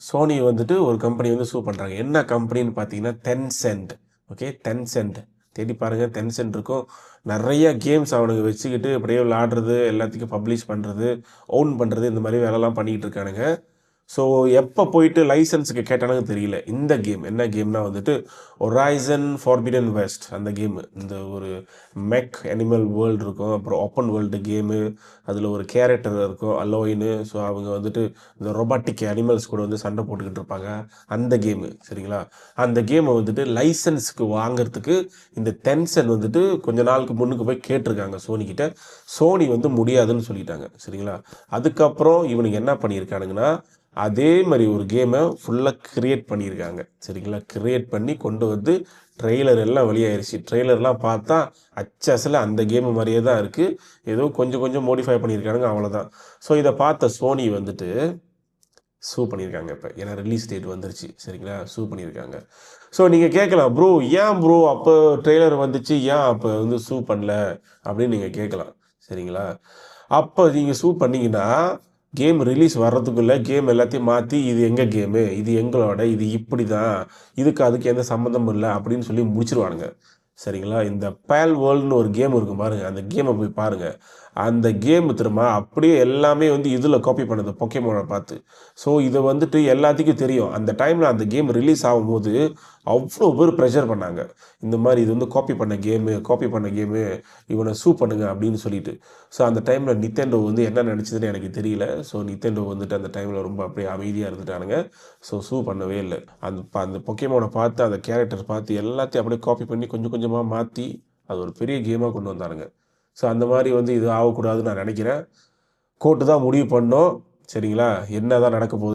Sony வந்துட்டு ஒரு company வந்து சூ பண்ணுறாங்க. என்ன கம்பெனின்னு பார்த்தீங்கன்னா டென்சென்ட். ஓகே, டென்சென்ட் தேடி பாருங்கள். டென்சென்ட் இருக்கும். நிறைய கேம்ஸ் அவனுங்க வச்சுக்கிட்டு அப்படியே விளாடுறது, எல்லாத்துக்கும் பப்ளிஷ் பண்ணுறது, ஓன் பண்ணுறது, இந்த மாதிரி வேலைலாம் பண்ணிக்கிட்டு இருக்கானுங்க. ஸோ எப்போ போயிட்டு லைசன்ஸுக்கு கேட்டானுங்க தெரியல. இந்த கேம் என்ன கேம்னா வந்துட்டு ஹொரைசன் ஃபார்பிடன் வெஸ்ட். அந்த கேமு இந்த ஒரு மெக் அனிமல் வேர்ல்டு இருக்கும், அப்புறம் ஓப்பன் வேர்ல்டு கேமு. அதில் ஒரு கேரக்டர் இருக்கும் அலோயின்னு. ஸோ அவங்க வந்துட்டு இந்த ரொபாட்டிக் அனிமல்ஸ் கூட வந்து சண்டை போட்டுக்கிட்டு இருப்பாங்க. அந்த கேமு சரிங்களா. அந்த கேமை வந்துட்டு லைசன்ஸுக்கு வாங்கிறதுக்கு இந்த டென்சன் வந்துட்டு கொஞ்ச நாளுக்கு முன்னுக்கு போய் கேட்டிருக்காங்க சோனிக்கிட்ட. சோனி வந்து முடியாதுன்னு சொல்லிட்டாங்க சரிங்களா. அதுக்கப்புறம் இவனுக்கு என்ன பண்ணியிருக்கானுங்கன்னா அதே மாதிரி ஒரு கேமை ஃபுல்லாக கிரியேட் பண்ணியிருக்காங்க சரிங்களா. கிரியேட் பண்ணி கொண்டு வந்து ட்ரெய்லர் எல்லாம் வெளியாயிருச்சு. ட்ரெய்லர்லாம் பார்த்தா அச்சஸில் அந்த கேமு மாதிரியே தான் இருக்குது. ஏதோ கொஞ்சம் கொஞ்சம் மோடிஃபை பண்ணியிருக்கானுங்க, அவ்வளோதான். ஸோ இதை பார்த்த சோனி வந்துட்டு சூ பண்ணியிருக்காங்க இப்போ. ஏன்னா ரிலீஸ் டேட் வந்துருச்சு சரிங்களா. சூ பண்ணியிருக்காங்க. ஸோ நீங்கள் கேட்கலாம், ப்ரோ ஏன் ப்ரோ அப்போ ட்ரெய்லர் வந்துச்சு ஏன் அப்போ வந்து சூ பண்ணல அப்படின்னு நீங்கள் கேட்கலாம் சரிங்களா. அப்போ நீங்கள் சூ பண்ணிங்கன்னா கேம் ரிலீஸ் வர்றதுக்குள்ளே கேம் எல்லாத்தையும் மாற்றி இது எங்கள் கேமு, இது எங்களோட, இது இப்படி தான், இதுக்கு அதுக்கு எந்த சம்மந்தமும் இல்லை அப்படின்னு சொல்லி முடிச்சிருவானுங்க சரிங்களா. இந்த பேல் வேர்ல்டுன்னு ஒரு கேம் இருக்கும் பாருங்கள், அந்த கேமை போய் பாருங்கள். அந்த கேம் திரும்ப அப்படியே எல்லாமே வந்து இதில் காப்பி பண்ணுது பொக்கேமோனை பார்த்து. ஸோ இதை வந்துட்டு எல்லாத்துக்கும் தெரியும். அந்த டைமில் அந்த கேம் ரிலீஸ் ஆகும்போது அவ்வளோ பேர் ப்ரெஷர் பண்ணாங்க. இந்த மாதிரி இது வந்து காப்பி பண்ண கேமு, இவனை சூ பண்ணுங்க அப்படின்னு சொல்லிட்டு. ஸோ அந்த டைமில் நித்தெண்டோ வந்து என்ன நினச்சதுன்னு எனக்கு தெரியல. ஸோ நித்தெண்டோ வந்துட்டு அந்த டைமில் ரொம்ப அப்படியே அமைதியாக இருந்துட்டானுங்க. ஸோ சூ பண்ணவே இல்லை. அந்த பொக்கேமோனை பார்த்து, அந்த கேரக்டர் பார்த்து எல்லாத்தையும் அப்படியே காப்பி பண்ணி கொஞ்சம் கொஞ்சமாக மாற்றி அது ஒரு பெரிய கேமாக கொண்டு வந்தானுங்க. ஸோ அந்த மாதிரி வந்து இது ஆகக்கூடாதுன்னு நான் நினைக்கிறேன். கோர்ட்டு தான் முடிவு பண்ணோம் சரிங்களா. என்ன தான் நடக்க போகுது